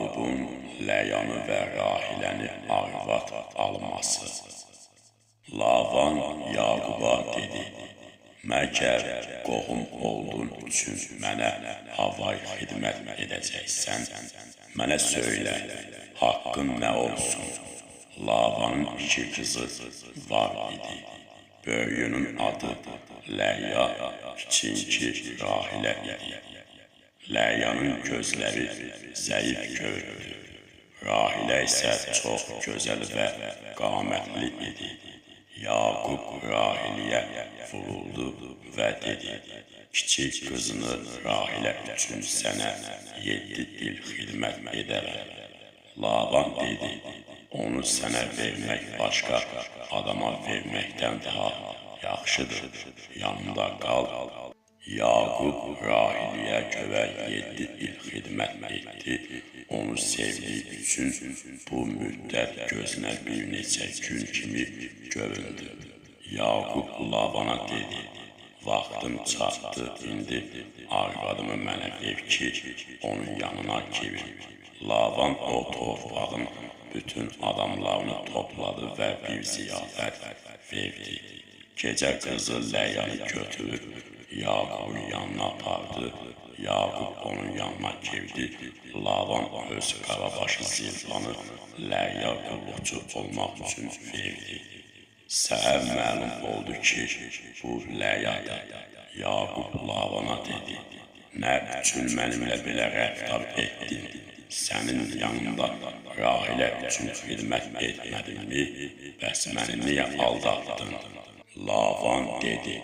Yaqubun Ləyanı və Rahiləni arvad alması. Lavan Yaquba dedi, məgər qohum olduğun üçün mənə havay xidmət edəcəksən, mənə söylə, haqqın nə olsun? Lavanın iki qızı var idi. Böyüyünün adı Ləya, kiçinki Rahilə idi. Ləyyanın gözləri zəif gördü. Rahilə isə çox gözəl və qamətli idi. Yaqub Rahiliyə vuruldu və dedi, kiçik qızını Rahilə üçün sənə 7 il xidmət edərəm. Lavan dedi, onu sənə vermək başqa adama verməkdən daha yaxşıdır, yanında qal. Yaqub Rahiliyə görə 7 il xidmət etdi. Onu sevdiyi üçün bu müddət gözünə bir neçə gün kimi göründü. Yaqub Lavana dedi, vaxtım çatdı, indi arvadımı mənə ver ki, onun yanına girim. Lavan o torpağın bütün adamlarını topladı və bir ziyafət verdi. Gecə qızı Ləyanı götürüb Yaqubun yanına apardı. Yaqub onun yanına girdi. Lavan öz qarabaşı Zilpanı Ləya qulluqçu olmaq üçün verdi. Səhər məlum oldu ki, bu Ləyadır. Yaqub Lavana dedi, nə üçün mənimlə belə rəftar etdin? Sənin yanında Rahilə üçün xidmət etmədinmi? Bəs məni niyə aldatdın? Lavan dedi,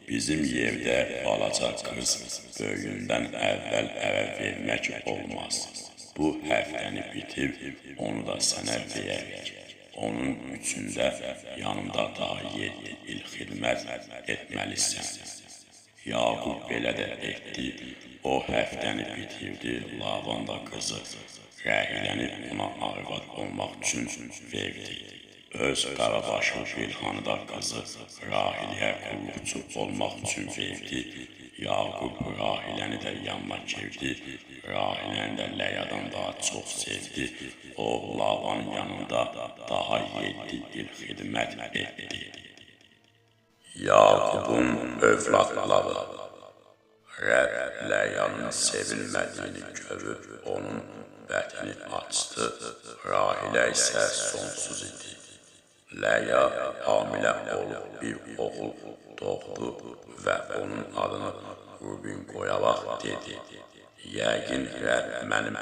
bizim yerdə balaca qız böyündən əvvəl ərə vermək olmaz. Bu həftəni bitir, onu da sənə verək. Onun üçün də yanımda daha 7 il xidmət etməlisən. Yaqub belə də etdi. O həftəni bitirdi. Lavan da qızı Rahiləni ona arvad olmaq üçün verdi. Öz qarabaşı Bilhanı da qızı Rahiliyə qulluqçu olmaq üçün verdi. Yaqub Rahiləni də yanına girdi. Rahiləni də Ləyadan daha çox sevdi. O, Lavanın yanında daha 7 il xidmət etdi. Yaqubun övladları. Rəbb Ləyanın sevilmədiyini görüb onun bətini açdı. Rahilə isə sonsuz idi. Ləya hamilə olub bir oğul doğdu və onun adını Rubin qoyaraq dedi, yəqin Rəbb mənim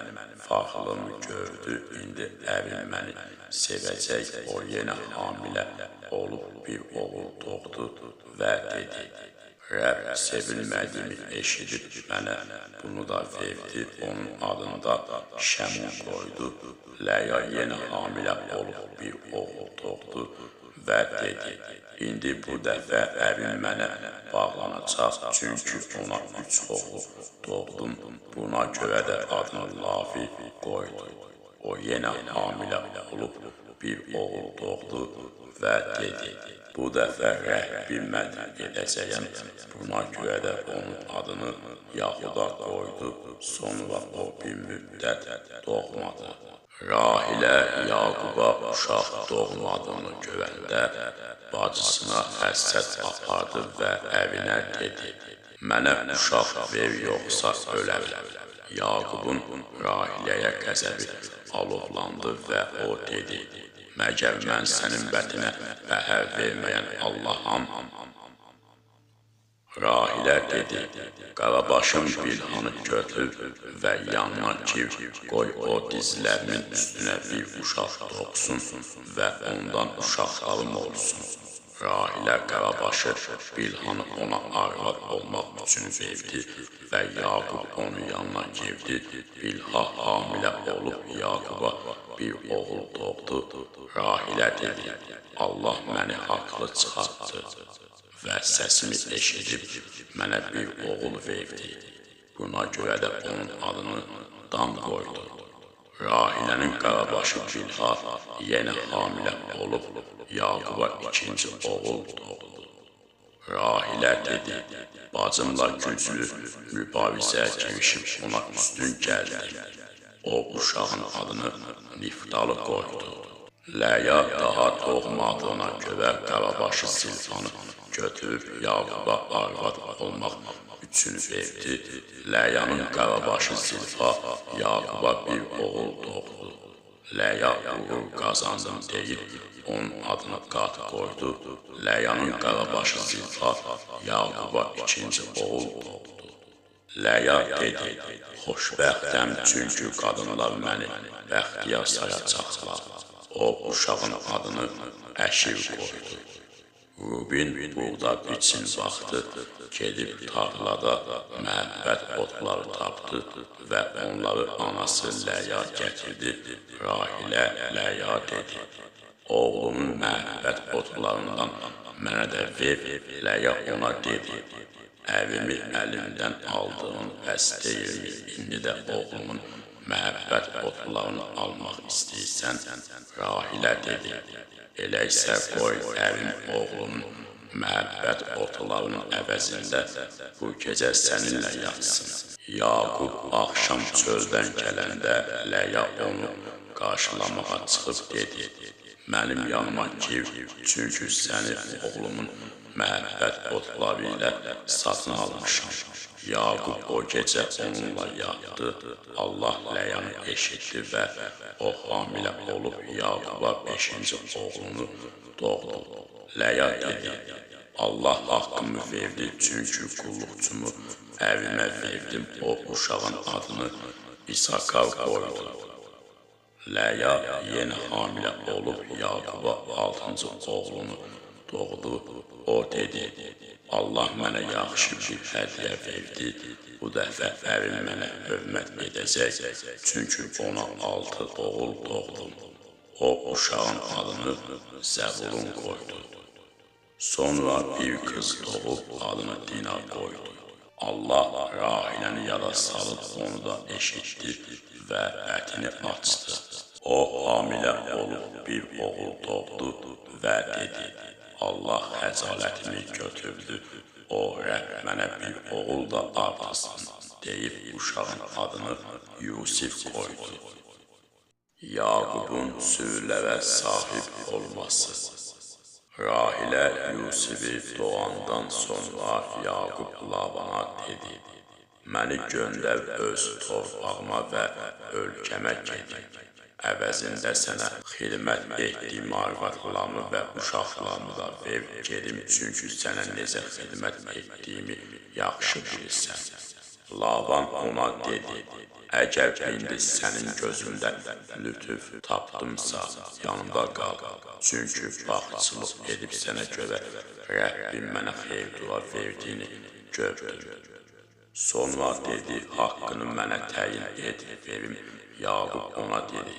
fəxrimi gördü, indi ərim məni sevəcək. O yenə hamilə olub bir oğul doğdu və dedi, Rəbb sevilmədiyimi eşidib mənə bunu da verdi. Onun adında Şəmun qoydu. Ləya yenə hamilə olub bir oğul doğdu və dedi, indi bu dəfə ərim mənə bağlanacaq, çünki ona 3 oğul doğdum. Buna görə də adını Lavi qoydu. O yenə hamilə olub bir oğul doğdu və dedi, bu dəfə Rəbbim mən edəcəyəm. Buna görə də onun adını Yahuda qoydu. Sonra o bir müddət doğmadı. Rahilə Yaquba uşaq doğmadığını görəndə bacısına həsrət apardı və əvinə dedi, mənə uşaq ver, yoxsa ölərəm. Yaqubun Rahiləyə qəzəbi alovlandı və o dedi, məgər mən sənin bətinə bəhər verməyən Allaham? Rahilə dedi, qarabaşım Bilhanı götür və yanına gir, qoy o dizlərinin üstünə bir uşaq doğsun və ondan uşaqlarım olsun. Rahilə qarabaşı Bilhanı ona arvad olmaq üçün verdi və Yaqub onun yanına girdi. Bilha hamilə olub Yaquba bir oğul doğdu. Rahilə dedi, Allah məni haqlı çıxartdı və səsimi eşidib mənə bir oğul verdi. Buna görə də onun adını Dan qoydu. Rahilənin qarabaşı Bilha yenə hamilə olub Yaquba 2-ci oğul doğdu. Rahilə dedi, bacımla güclü mübarizəyə girişib ona üstün gəldi. O uşağın adını Niftalı qoydu. Ləya daha doğmadığına görə Qarabaşı Silfanı götürüb Yaquba arvad olmaq üçün verdi. Ləyanın Qarabaşı Silfa Yaquba bir oğul doğdu. Ləya uğur qazandım deyib onun adını Qad qoydu. Ləyanın Qarabaşı Silfa Yaquba ikinci oğul doğdu. Ləya dedi, xoşbəxtəm çünki qadınlar məni bəxtiyar sayacaqlar. O uşağın adını Əşir qoydu. Rubin burada biçin vaxtı gedib tarlada məhəbbət otları tapdı və onları anası Ləya gətirdi. Rahilə Ləya dedi, oğlumun məhəbbət otlarından mənə də ver. Ləya ona dedi, əvimi əlimdən aldığın bəs deyilmi? İndi də oğlumun məhəbbət otlarını almaq istəyirsən? Rahilə dedi, elə isə qoy əvim oğlumun məhəbbət otlarının əvəzində bu gecə səninlə yatsın. Yaqub axşam çöldən gələndə Ləya onu qarşılamağa çıxıb dedi, mənim yanıma gir, çünki səni oğlumun məhəbbət otları ilə satın almışam. Yaqub o gecə onunla yatdı. Allah Ləyanı eşitdi və o hamilə olub Yaquba 5-ci oğlunu doğdu. Ləya dedi, Allah haqqımı verdi, çünki qulluqçumu əvimə verdim. O uşağın adını İsakar qoydu. Ləya yenə hamilə olub Yaquba 6-cı oğlunu doğdu. O dedi, Allah mənə yaxşı bir hədiyyə verdi. Bu dəfə əvim mənə hörmət edəcək, çünki ona 6 oğul doğdum. O uşağın adını Zəvulun qoydu. Sonra bir qız doğub adını Dina qoydu. Allah Rahiləni yada salıb onu da eşitdi və ətini açdı. O hamilə olub bir oğul doğdu və dedi, Allah xəcalətimi götürdü, o Rəbb mənə bir oğul da artırsın, deyib uşağın adını Yusif qoydu. Yaqubun sürülərə sahib olması. Rahilə Yusifi doğandan sonra Yaqub Labana dedi, məni göndər öz torpağıma və ölkəmə gedim. Əvəzində sənə xidmət etdiyim arvadlarımı və uşaqlarımı da ver gedim, çünki sənə necə xidmət etdiyimi yaxşı bilirsən. Laban ona dedi, əgər indi sənin gözündə lütuf tapdımsa, yanımda qal, çünki baxçılıq edib sənə görə Rəbbim mənə xeyr-dua verdiyini gördüm. Sonra dedi, haqqını mənə təyin et, verim. Yaqub ona dedi,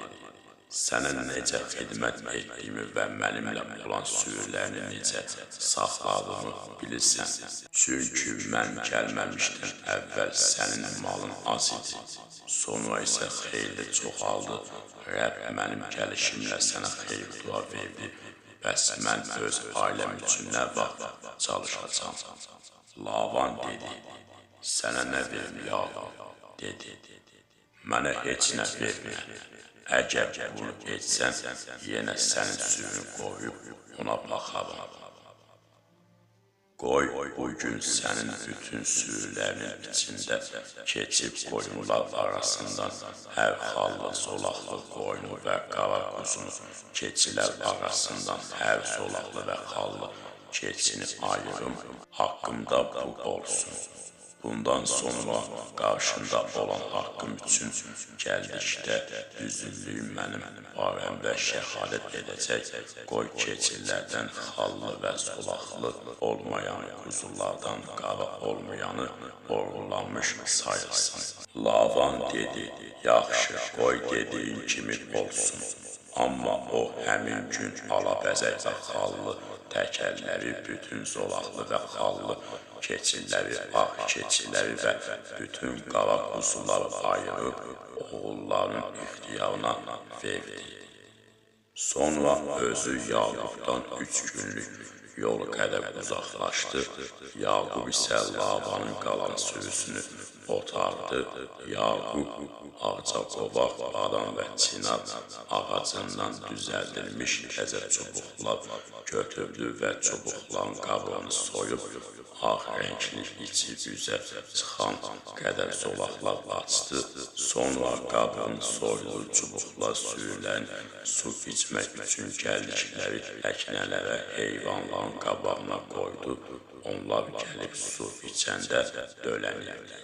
sənə necə xidmət etdiyimi və mənimlə olan sürülərini necə saxladığımı bilirsən. Çünki mən gəlməmişdən əvvəl sənin malın az idi, sonra isə xeyli çoxaldı. Rəbb mənim gəlişimlə sənə xeyr-dua verdi, bəs mən öz ailəm üçün nə vaxt çalışacam? Lavan dedi, sənə nə verim Yaqub? Dedi, mənə heç nə vermə. Əgər bunu etsən, yenə sənin sürünü qoyub ona baxaram. Qoy bugün sənin bütün sürülərinin içində keçib qoyunlar arasından hər xallı, zolaqlı qoyunu və qara quzunu, keçilər arasından hər zolaqlı və xallı keçini ayırım, haqqımda bu olsun. Bundan sonra qarşında olan haqqım üçün gəldikdə düzünlüyüm mənim barəmdə şəhadet edəcək. Qoy keçillərdən xallı və zolaqlı olmayan quzulardan qara olmayanı oğurlanmış sayılsın. Lavan dedi, yaxşı, qoy dediyin kimi olsun. Amma o həmin gün alabəzək və xallı təkərləri, bütün zolaqlı və xallı keçilləri, ağ keçilləri və bütün qara quzuları ayırıb oğulların ixtiyarına verdi. Sonra özü Yaqubdan 3 günlük yol qədər uzaqlaşdı. Yaqub isə Labanın qalan sürüsünü otardı. Yaqub ağcaqovaq, badam və çinar ağacından düzəldilmiş təzə çubuqlar götürdü və çubuqların qabığını soyub, ağ rəngli içi üzə çıxan qədər zolaqlar açdı. Sonra qabığın soyulu çubuqlar sürülərin su içmək üçün gəldikləri əknələrə, heyvanların qabağına qoydu. Onlar gəlib su içəndə dölənirdi.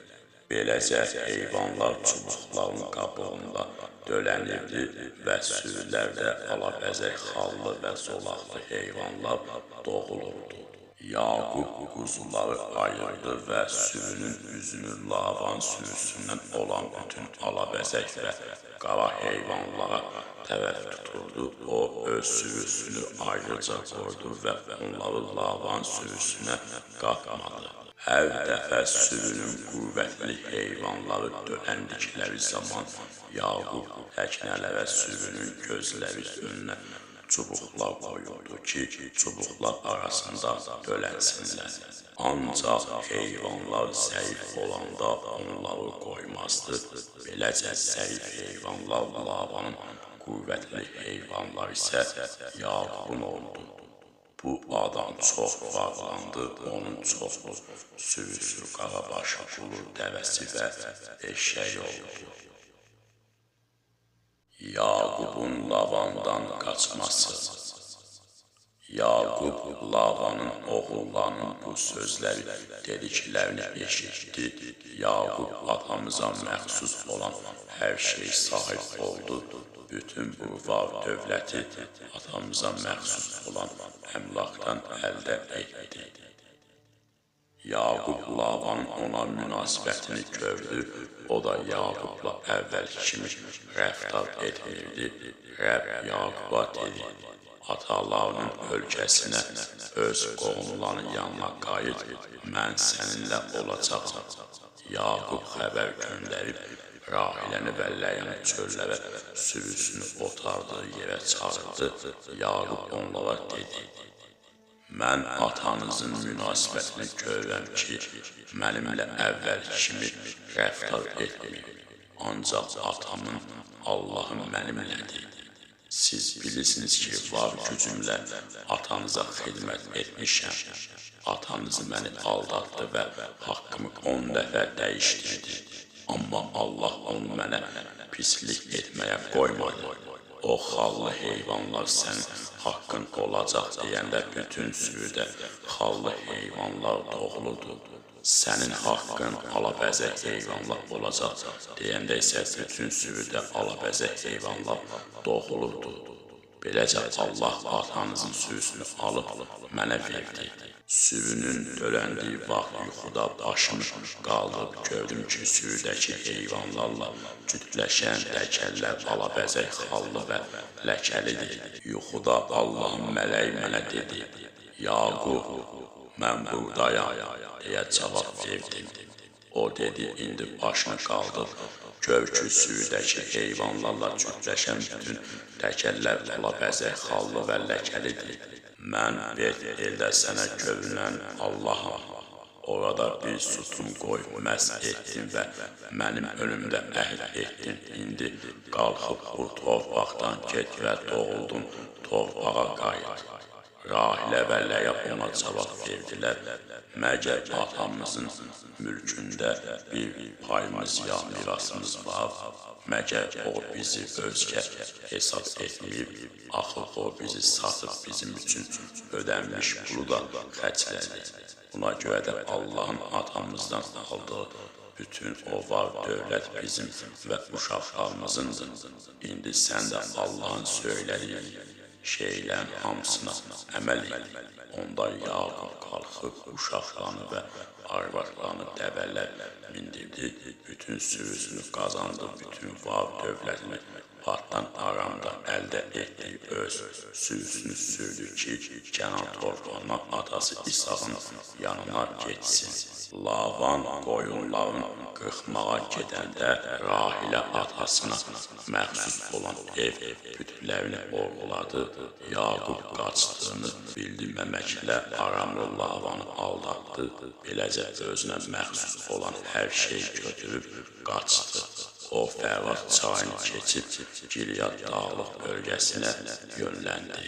Beləcə heyvanlar çubuqların qabığında dölənirdi və sürülərdə alabəzək xallı və zolaqlı heyvanlar doğulurdu. Yaqub quzuları ayırdı və sürünün üzünü Laban sürüsündən olan bütün alabəzək və qara heyvanlara tərəf tuturdu. O öz sürüsünü ayrıca qoydu və onları Laban sürüsünə qatmadı. Hər dəfə sürünün qüvvətli heyvanları döləndikləri zaman Yaqub əknələrə sürünün gözləri önünə çubuqlar qoyuldu ki, çubuqlar arasında dölənsinlər. Ancaq heyvanlar zəif olanda onları qoymazdı. Beləcə zəif heyvanlar Labanın, qüvvətli heyvanlar isə Yaqubun oldu. Bu adam çox varlandı, onun çoxlu sürüsü, qarabaşı, qulu, dəvəsi və eşəyi oldu. Yaqubun Labandan qaçması. Yaqub Labanın oğullarının bu sözləri dediklərini eşitdi. Yaqub atamıza məxsus olan hər şey sahib oldu. Bütün bu var dövləti atamıza məxsus olan əmlakdan əldə etdi. Yaqub Labanın ona münasibətini gördü. O da Yaqubla əvvəl kimi rəftar etmirdi. Rəbb Yaquba dedi: atalarının ölkəsinə, öz qohumların yanına qayıt, mən səninlə olacaqam. Yaqub xəbər göndərib, Rahiləni və Ləyəni çöllərə sürüsünü otardığı yerə çağırdı. Yaqub onlara dedi: mən atanızın münasibətini görürəm ki, mənimlə əvvəl kimi rəftar etmir. Ancaq atamın Allahım mənimlədir. Siz bilirsiniz ki, var gücümlə atanıza xidmət etmişəm. Atanız məni aldatdı və haqqımı 10 dəfə dəyişdirdi. Amma Allah onu mənə pislik etməyə qoymadı. O xallı heyvanlar sənin haqqın olacaq deyəndə bütün sürüdə xallı heyvanlar doğulurdu. Sənin haqqın alabəzək heyvanlar olacaq deyəndə isə bütün sürüdə alabəzək heyvanlar doğulurdu. Beləcə Allah atanızın sürüsünü alıb mənə verdi. Sürünün döləndiyi vaxt yuxuda başımı qaldırıb gördüm ki, sürüdəki heyvanlarla cütləşən təkəllər alabəzək xallı və ləkəlidir. Yuxuda Allahın mələyi mənə dedi: Yaqub, mən buradayam deyə cavab verdim. O dedi: indi başını qaldır, gör ki, sürüdəki heyvanlarla cütləşən bütün təkəllər alabəzək xallı və ləkəlidir. Mən Beth-eldə sənə görünən Allaham. Orada bir sütun qoy, məhz etdin və mənim önümdə əhd etdin. İndi qalxıb bu torpaqdan get və doğuldun, torpağa qayıt. Rahilə və Ləya ona cavab verdilər: məgər atamızın mülkündə bir payımız ya mirasımız var? Məgər o bizi özgə hesab etməyib, axı o bizi satıb bizim üçün ödənmiş pulu da xərclədi. Buna görə də Allahın atamızdan aldığı bütün o var dövlət bizim və uşaqlarımızındır. İndi sən də Allahın söylədiyi şeylərin hamısına əməl et. Onda Yaqub qalxıb uşaqlarını və arvadlarını dəvələr mindirdi, bütün sürüsünü qazandı, bütün var dövlətini Patdan aramda əldə etdiyi öz sürüsünü sürdü ki, Kənan torpağına atası İsağın yanına getsin. Lavan qoyunların qırxmağa gedəndə Rahilə atasına məxsus olan ev bütüklərini oğurladı. Yaqub qaçdığını bildirməməklə Aramlı Lavanı aldatdı. Beləcə özünə məxsus olan hər şey götürüb qaçdı. O Fərvat çayını keçib Gilyad dağlıq bölgəsinə yönləndi.